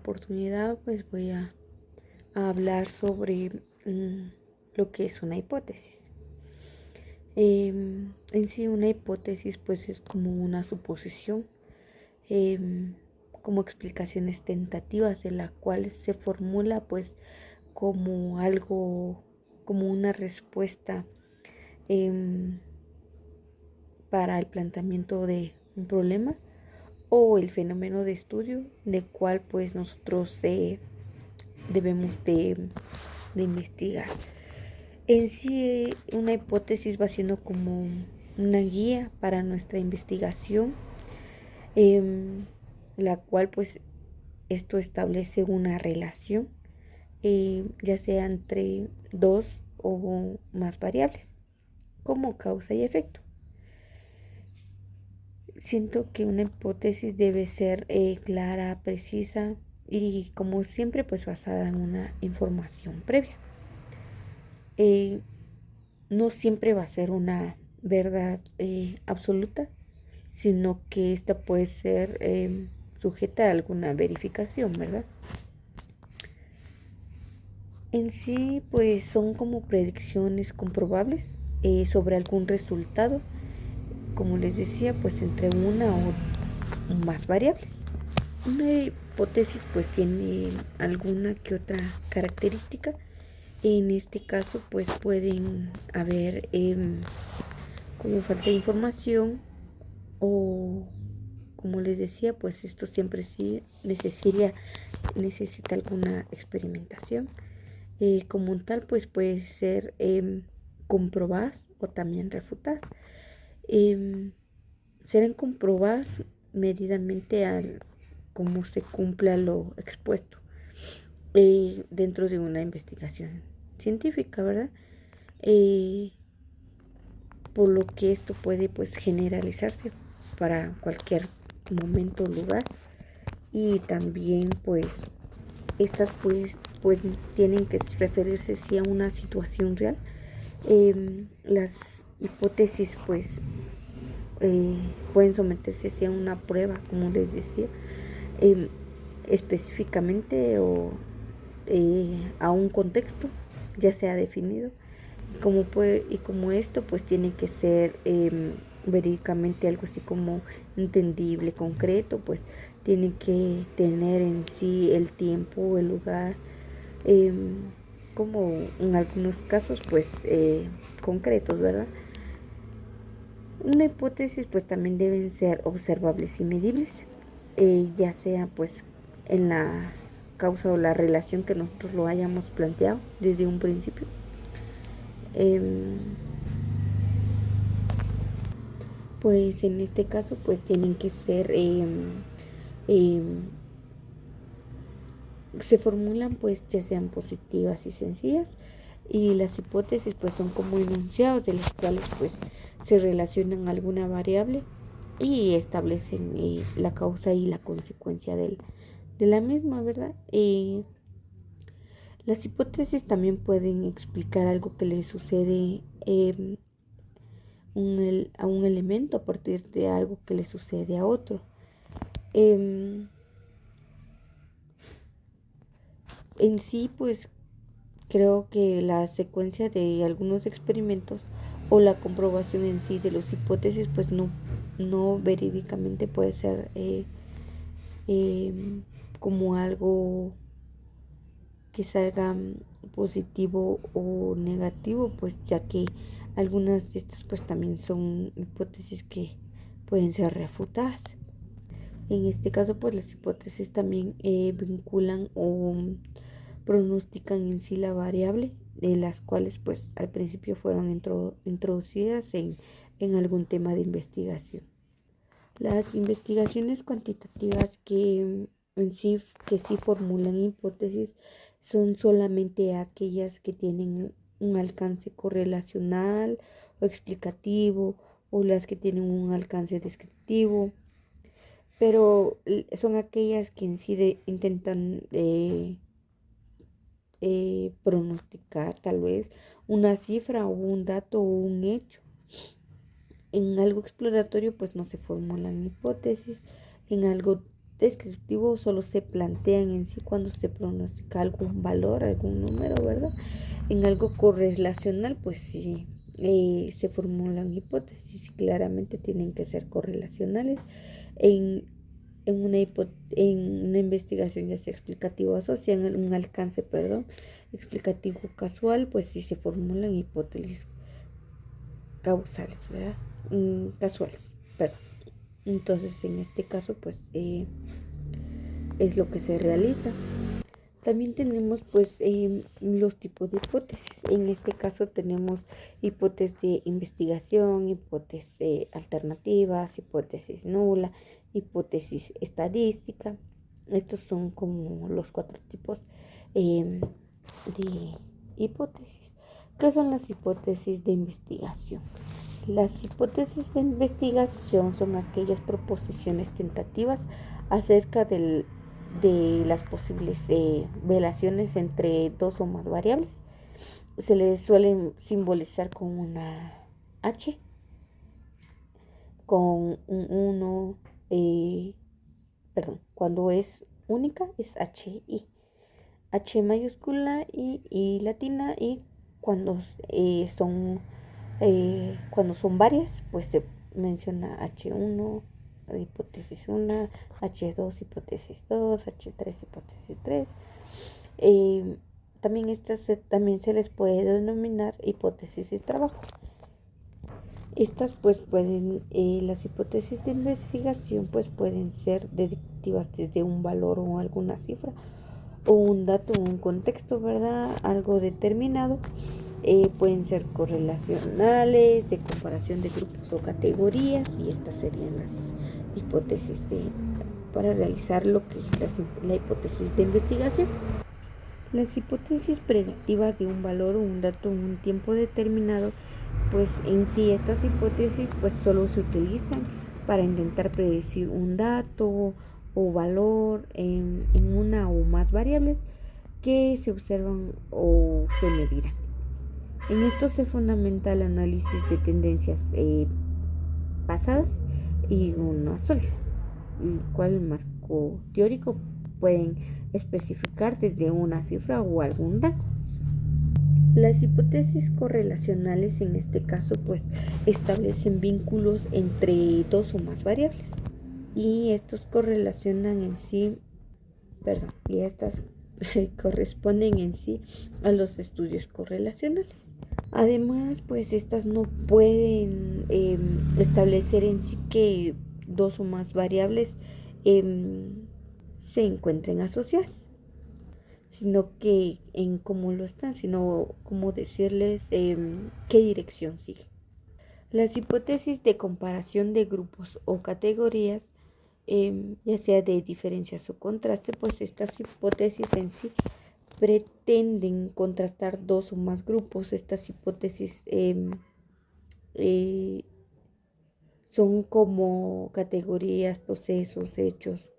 oportunidad pues voy a hablar sobre lo que es una hipótesis. En sí una hipótesis pues es como una suposición, como explicaciones tentativas de la cual se formula pues como algo, como una respuesta em, para el planteamiento de un problema o el fenómeno de estudio del cual pues nosotros debemos de investigar. En sí, una hipótesis va siendo como una guía para nuestra investigación, em, la cual pues esto establece una relación, ya sea entre dos o más variables, como causa y efecto. Siento que una hipótesis debe ser clara, precisa y como siempre pues basada en una información previa. Eh, no siempre va a ser una verdad absoluta, sino que esta puede ser sujeta a alguna verificación, ¿verdad? En sí, pues son como predicciones comprobables sobre algún resultado, como les decía, pues entre una o más variables. Una hipótesis pues tiene alguna que otra característica. En este caso pues pueden haber como falta de información o como les decía pues esto siempre sí necesita alguna experimentación. Como tal pues puede ser comprobadas o también refutadas. Em, Serán comprobadas medidamente al cómo se cumpla lo expuesto dentro de una investigación científica, ¿verdad? Eh, por lo que esto puede pues generalizarse para cualquier momento o lugar y también pues estas pues tienen que referirse sí a una situación real. Las hipótesis pues pueden someterse sí a una prueba, como les decía, eh, específicamente o a un contexto ya sea definido y como esto pues tiene que ser verídicamente algo así como entendible, concreto, pues tiene que tener en sí el tiempo, el lugar, eh, como en algunos casos pues concretos, ¿verdad? Una hipótesis pues también deben ser observables y medibles, ya sea pues en la causa o la relación que nosotros lo hayamos planteado desde un principio. Pues en este caso pues tienen que ser eh, se formulan pues ya sean positivas y sencillas y las hipótesis pues son como enunciados de los cuales pues se relacionan alguna variable y establecen la causa y la consecuencia de la misma, ¿verdad? Las hipótesis también pueden explicar algo que le sucede a un elemento a partir de algo que le sucede a otro. En sí, pues creo que la secuencia de algunos experimentos o la comprobación en sí de las hipótesis, pues no verídicamente puede ser eh, como algo que salga positivo o negativo, pues ya que algunas de estas pues también son hipótesis que pueden ser refutadas. En este caso pues las hipótesis también vinculan o pronostican en sí la variable de las cuales pues al principio fueron introducidas en algún tema de investigación. Las investigaciones cuantitativas que sí formulan hipótesis son solamente aquellas que tienen un alcance correlacional o explicativo o las que tienen un alcance descriptivo, pero son aquellas que en sí intentan pronosticar tal vez una cifra o un dato o un hecho. En algo exploratorio pues no se formulan hipótesis, en algo descriptivo solo se plantean en sí cuando se pronostica algún valor, algún número, ¿verdad? En algo correlacional, pues sí, se formulan hipótesis y claramente tienen que ser correlacionales. En, en una investigación ya sea explicativo asociada, en un alcance, perdón, explicativo casual, pues sí se formulan hipótesis causales, ¿verdad? Casuales, perdón. Entonces, en este caso, pues es lo que se realiza. También tenemos pues los tipos de hipótesis. En este caso tenemos hipótesis de investigación, hipótesis alternativas, hipótesis nula, hipótesis estadística. Estos son como los 4 tipos de hipótesis. ¿Qué son las hipótesis de investigación? Las hipótesis de investigación son aquellas proposiciones tentativas acerca de las posibles relaciones entre dos o más variables. Se les suelen simbolizar con una H, con un 1, cuando es única es HI, H mayúscula y I latina, y cuando cuando son varias, pues se menciona H1, hipótesis 1, H2, hipótesis 2, H3, hipótesis 3. También también se les puede denominar hipótesis de trabajo. Estas pues las hipótesis de investigación pues pueden ser deductivas desde un valor o alguna cifra, o un dato o un contexto, ¿verdad? Algo determinado. Pueden ser correlacionales, de comparación de grupos o categorías, y estas serían las hipótesis para realizar lo que es la hipótesis de investigación. Las hipótesis predictivas de un valor o un dato en un tiempo determinado, pues en sí estas hipótesis pues solo se utilizan para intentar predecir un dato o valor en una o más variables que se observan o se medirán. En esto se fundamenta el análisis de tendencias pasadas y una sólida, el cual marco teórico pueden especificar desde una cifra o algún rango. Las hipótesis correlacionales en este caso pues establecen vínculos entre dos o más variables, y estos correlacionan en sí, y estas corresponden en sí a los estudios correlacionales. Además, pues estas no pueden establecer en sí que dos o más variables se encuentren asociadas, sino que en cómo lo están, sino cómo decirles qué dirección sigue. Las hipótesis de comparación de grupos o categorías, ya sea de diferencias o contraste, pues estas hipótesis en sí pretenden contrastar dos o más grupos. Estas hipótesis son como categorías, procesos, hechos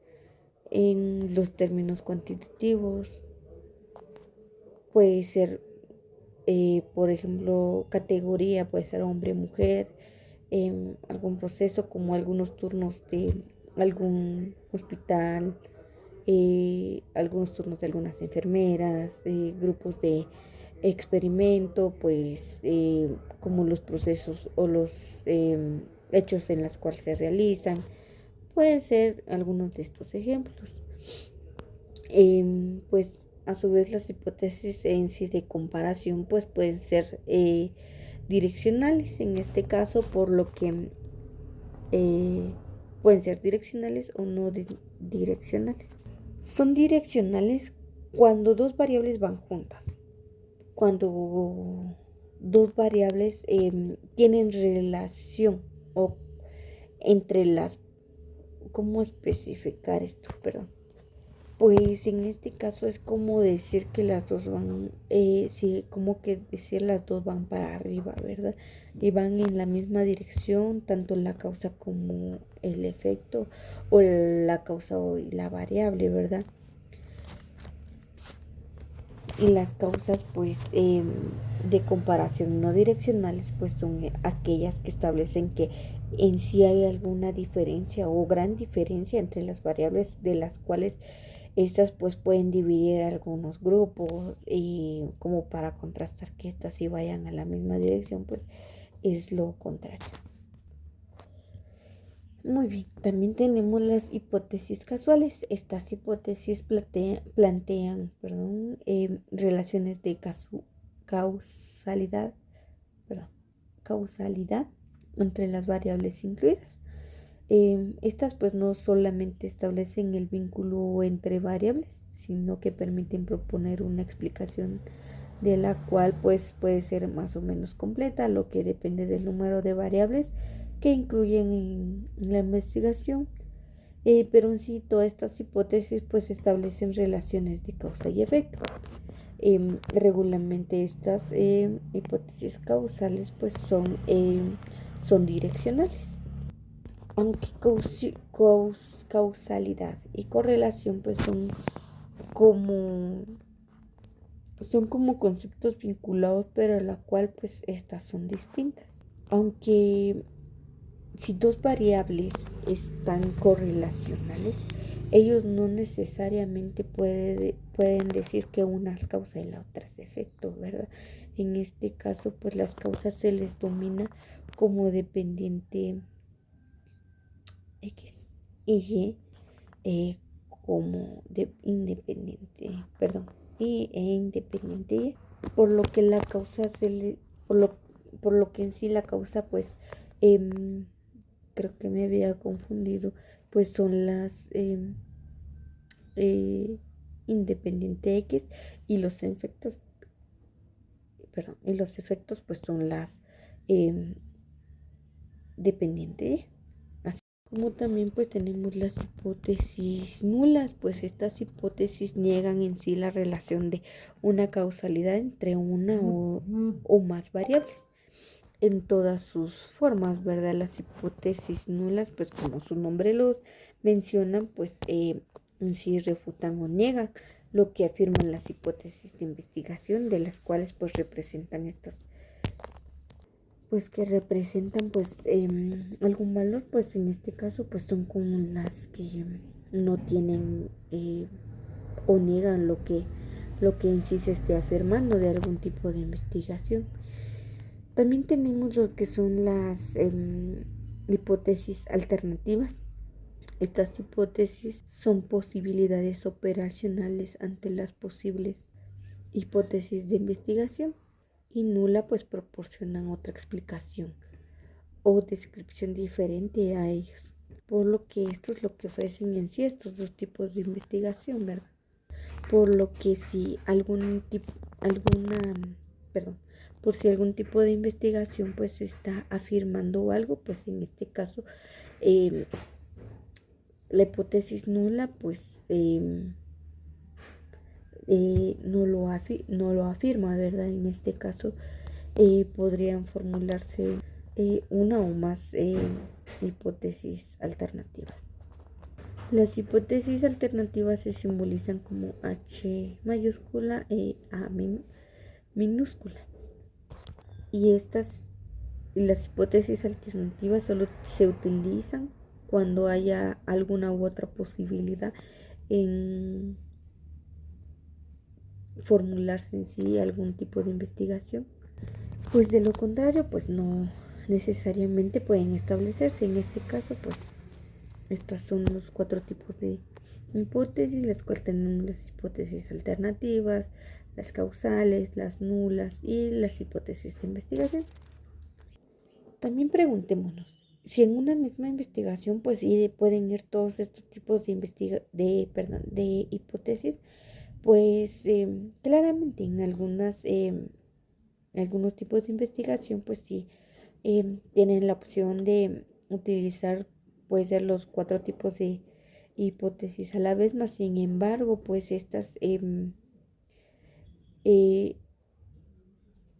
en los términos cuantitativos. Puede ser, por ejemplo, categoría, puede ser hombre, mujer, algún proceso como algunos turnos de algún hospital, algunos turnos de algunas enfermeras, grupos de experimento, pues como los procesos o los hechos en los cuales se realizan. Pueden ser algunos de estos ejemplos. Pues a su vez las hipótesis en sí de comparación pues pueden ser direccionales en este caso, por lo que pueden ser direccionales o no direccionales. Son direccionales cuando dos variables van juntas, cuando dos variables tienen relación o entre las... ¿Cómo especificar esto? Perdón. Pues en este caso es como decir que las dos van, sí, como que decir las dos van para arriba, ¿verdad? Y van en la misma dirección, tanto la causa como el efecto, o la causa y la variable, ¿verdad? Y las causas pues de comparación no direccionales pues son aquellas que establecen que en sí hay alguna diferencia o gran diferencia entre las variables de las cuales estas pues pueden dividir algunos grupos, y como para contrastar que estas sí vayan a la misma dirección pues es lo contrario. Muy bien, también tenemos las hipótesis casuales. Estas hipótesis plantean relaciones de causalidad, perdón, causalidad entre las variables incluidas. Estas pues no solamente establecen el vínculo entre variables, sino que permiten proponer una explicación de la cual pues puede ser más o menos completa, lo que depende del número de variables que incluyen en la investigación. Pero en sí todas estas hipótesis pues establecen relaciones de causa y efecto. Regularmente estas hipótesis causales pues son direccionales, aunque causalidad y correlación pues como son como conceptos vinculados, pero a la cual pues estas son distintas. Aunque si dos variables están correlacionales, ellos no necesariamente pueden decir que una es causa y la otra es efecto, ¿verdad? En este caso, pues las causas se les domina como dependiente X y Y, como de independiente, independiente Y, por lo que la causa por lo que en sí la causa pues creo que me había confundido, pues son las eh, independiente X, y los efectos, pues son las eh, dependiente Y. Así como también pues tenemos las hipótesis nulas, pues estas hipótesis niegan en sí la relación de una causalidad entre una o más variables en todas sus formas, ¿verdad? Las hipótesis nulas, pues como su nombre los menciona, pues en sí refutan o niegan lo que afirman las hipótesis de investigación, de las cuales pues representan estas, pues que representan pues algún valor, pues en este caso pues son como las que no tienen o niegan lo que en sí se esté afirmando de algún tipo de investigación. También tenemos lo que son las hipótesis alternativas. Estas hipótesis son posibilidades operacionales ante las posibles hipótesis de investigación, y nula pues proporcionan otra explicación o descripción diferente a ellos. Por lo que esto es lo que ofrecen en sí estos dos tipos de investigación, ¿verdad? Por lo que si por si algún tipo de investigación pues está afirmando algo, pues en este caso la hipótesis nula pues no lo afirma, ¿verdad? En este caso podrían formularse una o más hipótesis alternativas. Las hipótesis alternativas se simbolizan como H mayúscula e A minúscula. Y las hipótesis alternativas solo se utilizan cuando haya alguna u otra posibilidad en formularse en sí algún tipo de investigación. Pues de lo contrario, pues no necesariamente pueden establecerse. En este caso, pues estos son los 4 tipos de hipótesis, las cuales tenemos las hipótesis alternativas, las causales, las nulas y las hipótesis de investigación. También preguntémonos si en una misma investigación pues sí pueden ir todos estos tipos de hipótesis, pues claramente en algunos tipos de investigación pues sí tienen la opción de utilizar, puede ser los 4 tipos de hipótesis a la vez, más sin embargo pues estas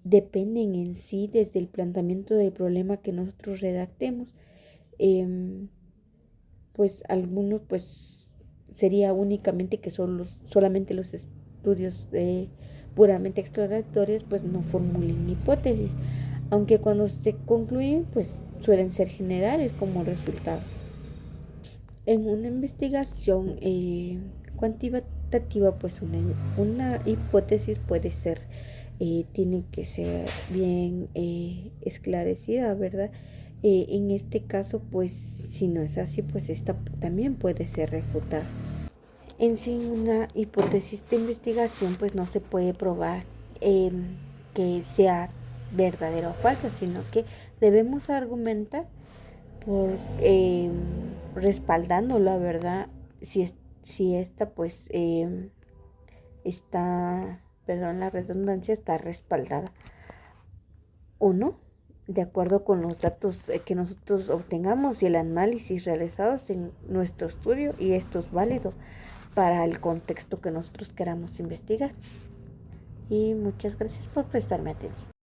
dependen en sí desde el planteamiento del problema que nosotros redactemos. Pues algunos pues sería únicamente que son solamente los estudios puramente exploratorias, pues no formulen hipótesis, aunque cuando se concluyen, pues suelen ser generales como resultados. En una investigación cuantitativa, pues una hipótesis puede ser, tiene que ser bien esclarecida, ¿verdad? En este caso, pues si no es así, pues esta también puede ser refutada. En sí, una hipótesis de investigación, pues no se puede probar eh, que sea verdadera o falsa, sino que debemos argumentar por respaldando la verdad, si esta pues está, perdón la redundancia, está respaldada o no, de acuerdo con los datos que nosotros obtengamos y el análisis realizados en nuestro estudio, y esto es válido para el contexto que nosotros queramos investigar. Y muchas gracias por prestarme atención.